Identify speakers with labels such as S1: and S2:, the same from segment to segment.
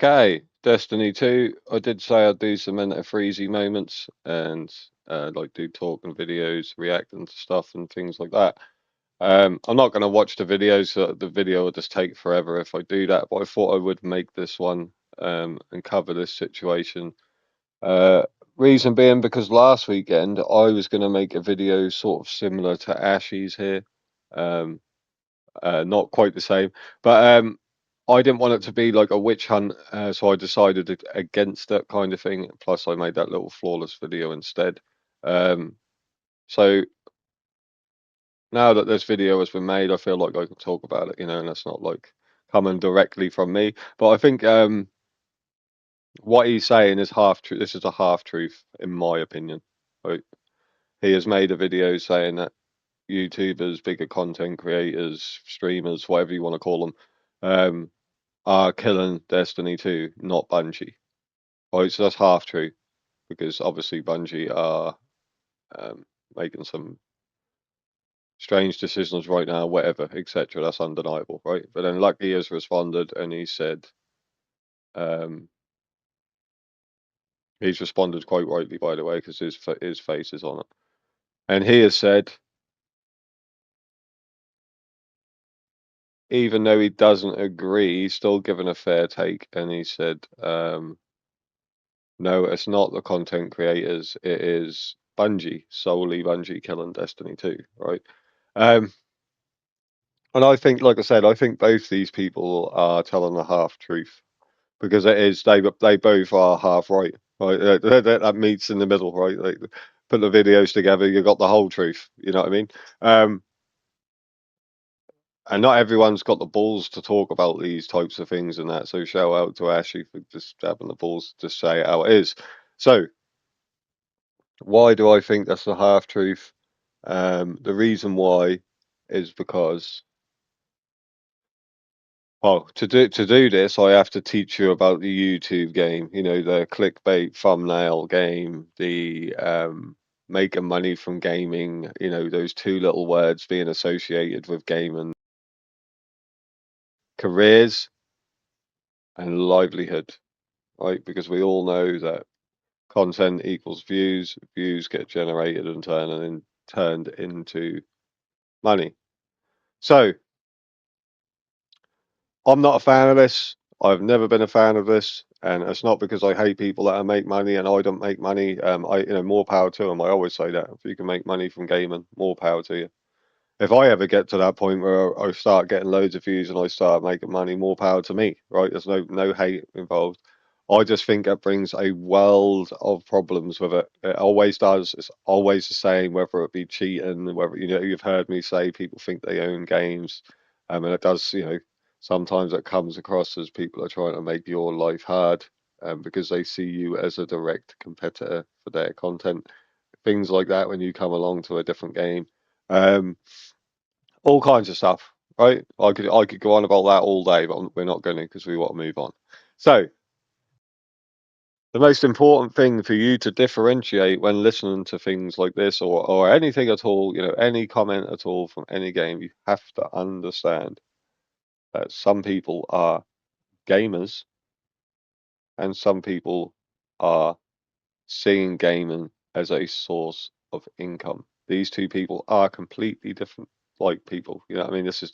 S1: Okay, Destiny 2. I did say I'd do some Enter Freezy moments and like do talking videos, reacting to stuff and things like that. I'm not going to watch the videos. So the video will just take forever if I do that. But I thought I would make this one and cover this situation. Uh, Reason being because last weekend I was going to make a video sort of similar to Ashy's here. Um, not quite the same, but I didn't want it to be like a witch hunt, so I decided against that kind of thing. Plus, I made that little flawless video instead. Um, so now that this video has been made, I feel like I can talk about it, and that's not like coming directly from me. But I think what he's saying is half true. This is a half truth, in my opinion. Right? He has made a video saying that YouTubers, bigger content creators, streamers, whatever you want to call them, are killing Destiny 2, not Bungie. Right, so that's half true because obviously Bungie are making some strange decisions right now, whatever, etc. That's undeniable, right? But then Luckyy has responded and he said, um, he's responded quite rightly, by the way, because his face is on it, and he has said, even though he doesn't agree, he's still given a fair take, and he said, no, it's not the content creators, it is Bungie, solely Bungie killing Destiny 2, right? Um, and I think, like I said, I think both these people are telling the half truth because it is they both are half right, right? That meets in the middle, right? Like put the videos together, you got the whole truth. You know what I mean? Um, and not everyone's got the balls to talk about these types of things and that. So shout out to Ashley for just having the balls to say it how it is. So why do I think that's the half truth? The reason why is because, well, to do this, I have to teach you about the YouTube game. The clickbait thumbnail game, the making money from gaming. Those two little words being associated with gaming, careers and livelihood, right? Because we all know that content equals views, views get generated and turned into money. So I'm not a fan of this. I've never been a fan of this, and it's not because I hate people that make money and I don't make money. More power to them. I always say that if you can make money from gaming, more power to you. If I ever get to that point where I start getting loads of views and I start making money, more power to me. Right? There's no hate involved. I just think it brings a world of problems with it. It always does. It's always the same, whether it be cheating, whether you've heard me say people think they own games, and it does. Sometimes it comes across as people are trying to make your life hard, because they see you as a direct competitor for their content. Things like that when you come along to a different game, um, all kinds of stuff. Right? I could go on about that all day, but we're not going to because we want to move on. So the most important thing for you to differentiate when listening to things like this or anything at all, any comment at all from any game, you have to understand that some people are gamers and some people are seeing gaming as a source of income. These two people are completely different like people. You know what I mean? This is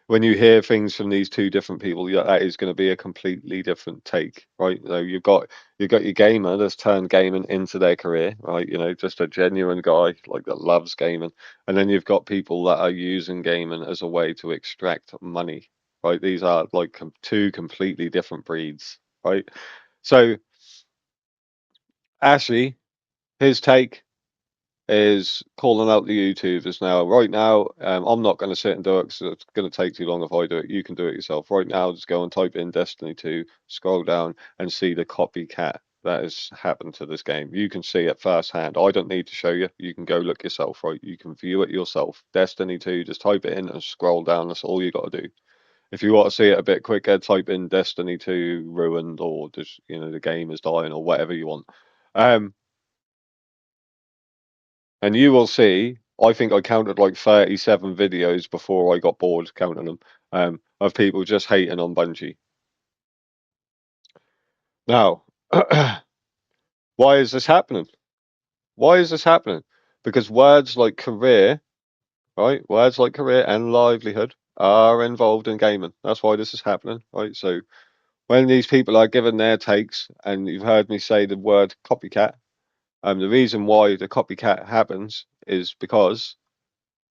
S1: when you hear things from these two different people, yeah, that is going to be a completely different take, right? So you've got your gamer that's turned gaming into their career, right? Just a genuine guy like that loves gaming, and then you've got people that are using gaming as a way to extract money, right? These are like two completely different breeds, right? So Ashley, his take is calling out the YouTubers now. Right now, I'm not going to sit and do it because it's going to take too long if I do it. You can do it yourself. Right now, just go and type in Destiny 2, scroll down, and see the copycat that has happened to this game. You can see it firsthand. I don't need to show you. You can go look yourself, right? You can view it yourself. Destiny 2, just type it in and scroll down. That's all you got to do. If you want to see it a bit quicker, type in Destiny 2 ruined or just, the game is dying or whatever you want. And you will see, I think I counted like 37 videos before I got bored counting them, of people just hating on Bungie. Now, why is this happening? Why is this happening? Because words like career, right? Words like career and livelihood are involved in gaming. That's why this is happening, right? So when these people are given their takes, and you've heard me say the word copycat, the reason why the copycat happens is because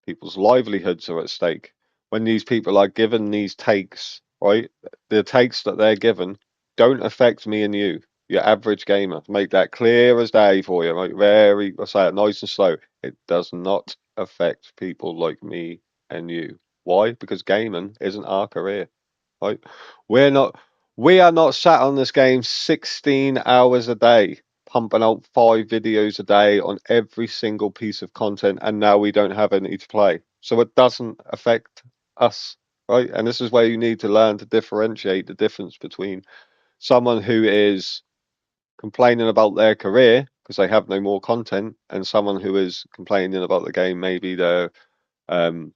S1: people's livelihoods are at stake. When these people are given these takes, right, the takes that they're given don't affect me and you, your average gamer. Make that clear as day for you, right? Very, I say it nice and slow. It does not affect people like me and you. Why? Because gaming isn't our career, right? We're not, we are not sat on this game 16 hours a day pumping out 5 videos a day on every single piece of content, and now we don't have any to play. So it doesn't affect us, right? And this is where you need to learn to differentiate the difference between someone who is complaining about their career because they have no more content, and someone who is complaining about the game. Maybe they're, um,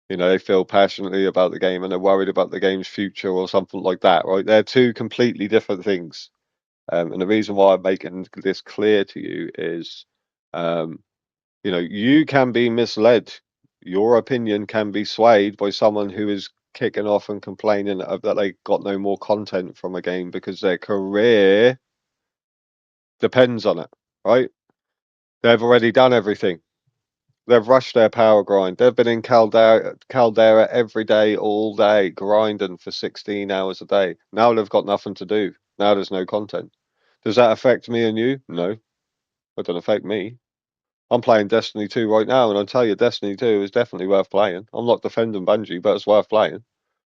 S1: they feel passionately about the game and they're worried about the game's future or something like that, right? They're two completely different things. And the reason why I'm making this clear to you is, um, you can be misled. Your opinion can be swayed by someone who is kicking off and complaining that they got no more content from a game because their career depends on it, right? They've already done everything. They've rushed their power grind. They've been in Caldera every day, all day, grinding for 16 hours a day. Now they've got nothing to do. Now there's no content. Does that affect me and you? No, it doesn't affect me. I'm playing Destiny 2 right now, and I tell you, Destiny 2 is definitely worth playing. I'm not defending Bungie, but it's worth playing.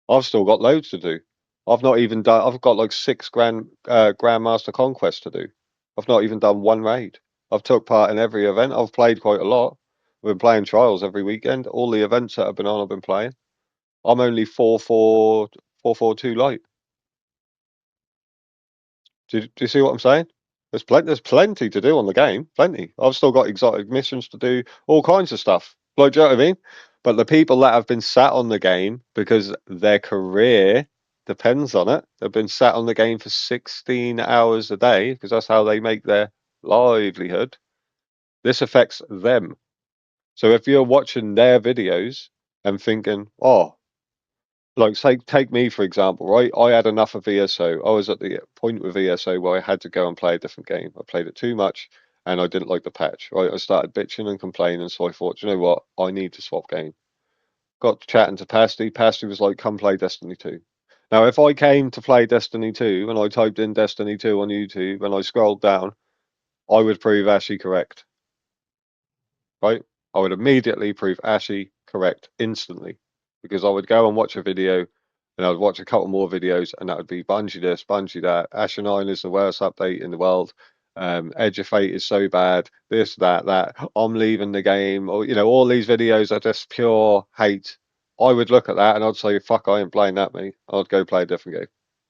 S1: I've still got loads to do. I've not even done. I've got like 6 Grandmaster Conquest to do. I've not even done one raid. I've took part in every event. I've played quite a lot. I've been playing trials every weekend. All the events that I've been on, I've been playing. I'm only 442 light. Do you see what I'm saying? There's plenty to do on the game. Plenty. I've still got exotic missions to do, all kinds of stuff. Like, do you know what I mean? But the people that have been sat on the game because their career depends on it, they've been sat on the game for 16 hours a day because that's how they make their livelihood. This affects them. So if you're watching their videos and thinking, oh, like say take me for example, right? I had enough of VSO. I was at the point with VSO where I had to go and play a different game. I played it too much and I didn't like the patch. Right? I started bitching and complaining, so I thought, you know what? I need to swap game. Got chatting to Pasty. Pasty was like, come play Destiny 2. Now, if I came to play Destiny 2 and I typed in Destiny 2 on YouTube and I scrolled down, I would prove Ashy correct, right? I would immediately prove Ashy correct instantly because I would go and watch a video and I would watch a couple more videos and that would be Bungie this, Bungie that. Asher 9 is the worst update in the world. Edge of Fate is so bad. This, that. I'm leaving the game. Or, all these videos are just pure hate. I would look at that and I'd say, fuck, I ain't playing that, mate. I'd go play a different game.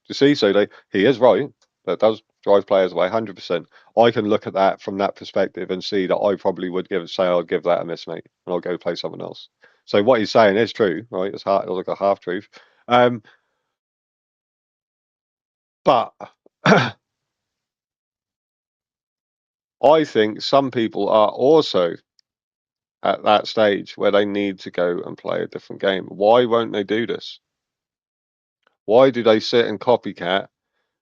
S1: You see, so he is right. That does drive players away 100%. I can look at that from that perspective and see that I probably would say I'd give that a miss, mate, and I'll go play someone else. So what he's saying is true, right? It's like a half truth. Um, but I think some people are also at that stage where they need to go and play a different game. Why won't they do this? Why do they sit and copycat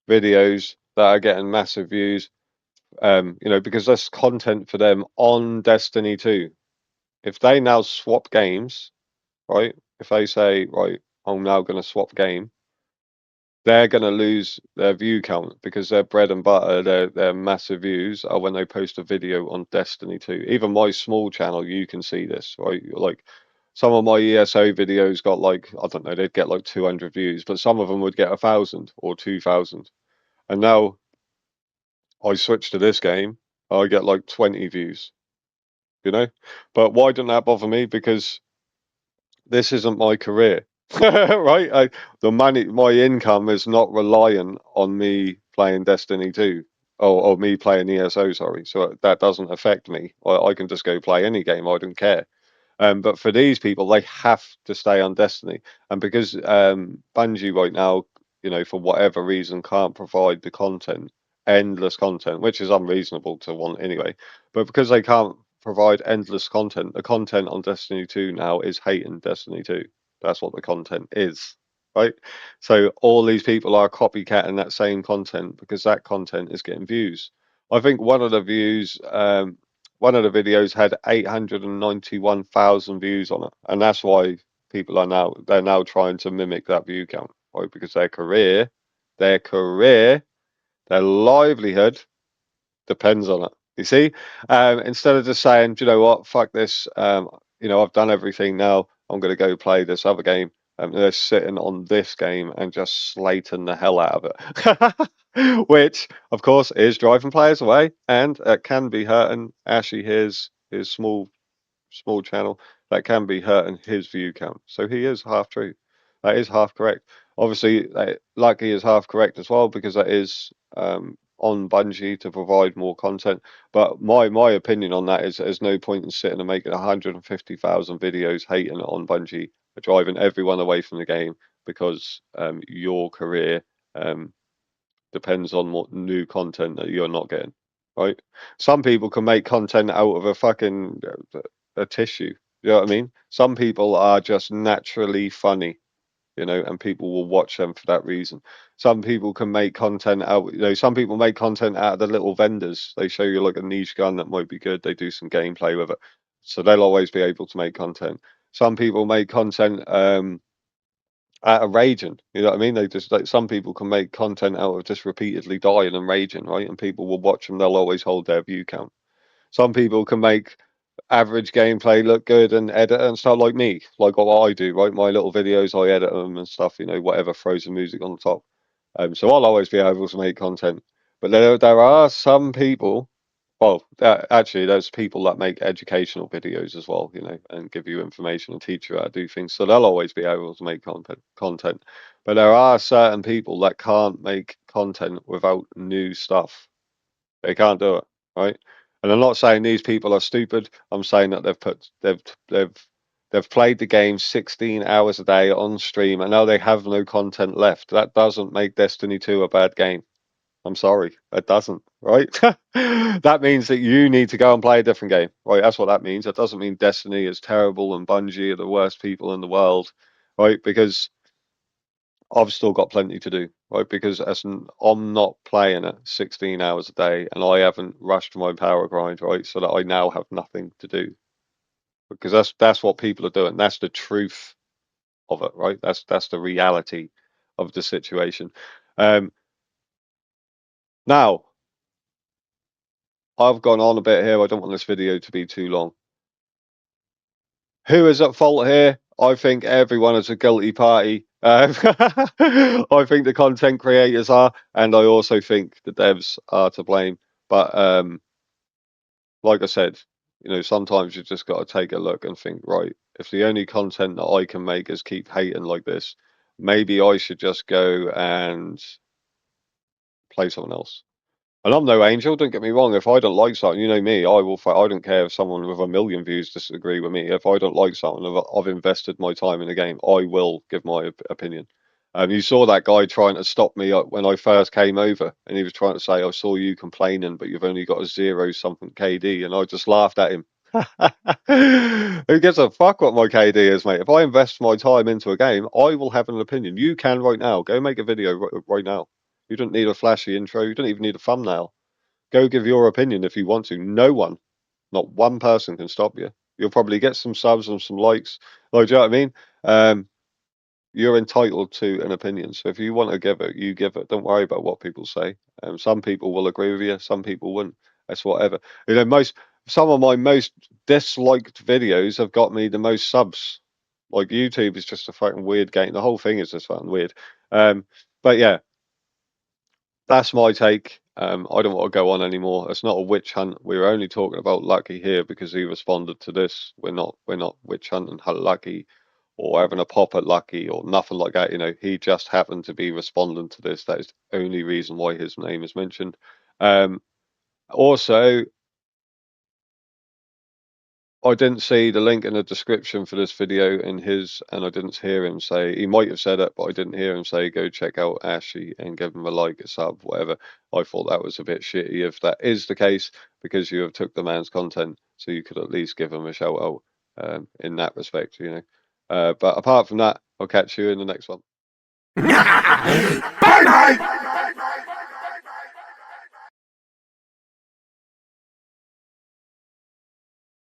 S1: videos that are getting massive views? Because that's content for them on Destiny 2. If they now swap games, right? If they say, right, I'm now going to swap game, they're going to lose their view count because their bread and butter, their massive views are when they post a video on Destiny 2. Even my small channel, you can see this, right? Like some of my ESO videos got like, I don't know, they'd get like 200 views, but some of them would get 1,000 or 2,000. And now I switch to this game, I get like 20 views, you know? But why didn't that bother me? Because this isn't my career, right? The money, my income is not reliant on me playing Destiny 2 or me playing ESO, sorry. So that doesn't affect me. I can just go play any game. I don't care. But for these people, they have to stay on Destiny. And because Bungie right now, for whatever reason can't provide the content, endless content, which is unreasonable to want anyway. But because they can't provide endless content, the content on Destiny 2 now is hating Destiny 2. That's what the content is, right? So all these people are copycatting that same content because that content is getting views. I think one of the videos had 891,000 views on it, and that's why people they're now trying to mimic that view count, right? Because their career, their livelihood depends on it. You see, instead of just saying, do you know what, fuck this, I've done everything now. I'm going to go play this other game. They're sitting on this game and just slating the hell out of it, which of course is driving players away, and it can be hurting Ashy his small channel, that can be hurting his view count. So he is half true. That is half correct. Obviously, Luckyy is half correct as well because that is on Bungie to provide more content. But my opinion on that is there's no point in sitting and making 150,000 videos hating on Bungie, driving everyone away from the game because your career um, depends on what new content that you're not getting, right? Some people can make content out of a fucking a tissue. You know what I mean? Some people are just naturally funny, and people will watch them for that reason. Some people can make content out, some people make content out of the little vendors. They show you like a niche gun that might be good. They do some gameplay with it. So they'll always be able to make content. Some people make content out of raging. You know what I mean? They just like some people can make content out of just repeatedly dying and raging, right? And people will watch them. They'll always hold their view count. Some people can make average gameplay look good and edit and stuff like me, like what I do, right? My little videos, I edit them and stuff, whatever, throws the music on the top. So I'll always be able to make content. But there are some people, well, actually, there's people that make educational videos as well, and give you information and teach you how to do things. So they'll always be able to make content. But there are certain people that can't make content without new stuff. They can't do it, right? And I'm not saying these people are stupid. I'm saying that they've played the game 16 hours a day on stream, and now they have no content left. That doesn't make Destiny 2 a bad game. I'm sorry, it doesn't, right? That means that you need to go and play a different game, right? That's what that means. That doesn't mean Destiny is terrible and Bungie are the worst people in the world, right? Because I've still got plenty to do, right? Because I'm not playing it 16 hours a day, and I haven't rushed my power grind, right? So that I now have nothing to do. Because that's what people are doing. That's the truth of it, right? That's the reality of the situation. Um, Now I've gone on a bit here. I don't want this video to be too long. Who is at fault here? I think everyone is a guilty party. I think the content creators are, and I also think the devs are to blame. But like I said, sometimes you just got to take a look and think, right, if the only content that I can make is keep hating like this, maybe I should just go and play someone else. And I'm no angel, don't get me wrong. If I don't like something, you know me, I will fight. I don't care if someone with a million views disagree with me. If I don't like something, if I've invested my time in the game, I will give my opinion. You saw that guy trying to stop me when I first came over, and he was trying to say, I saw you complaining, but you've only got a zero something KD. And I just laughed at him. Who gives a fuck what my KD is, mate? If I invest my time into a game, I will have an opinion. You can right now. Go make a video right now. You don't need a flashy intro. You don't even need a thumbnail. Go give your opinion if you want to. No one, not one person can stop you. You'll probably get some subs and some likes. Like, do you know what I mean? You're entitled to an opinion. So if you want to give it, you give it. Don't worry about what people say. Some people will agree with you. Some people wouldn't. That's whatever. Some of my most disliked videos have got me the most subs. Like YouTube is just a fucking weird game. The whole thing is just fucking weird. But yeah, that's my take. I don't want to go on anymore. It's not a witch hunt. We're only talking about Luckyy here because he responded to this. We're not witch hunting Luckyy or having a pop at Luckyy or nothing like that. He just happened to be responding to this. That is the only reason why his name is mentioned. Um, also, I didn't see the link in the description for this video in his, and I didn't hear him say, he might have said it, but I didn't hear him say, go check out Ashy and give him a like, a sub, whatever. I thought that was a bit shitty if that is the case, because you have took the man's content, so you could at least give him a shout out in that respect, you know. But apart from that, I'll catch you in the next one.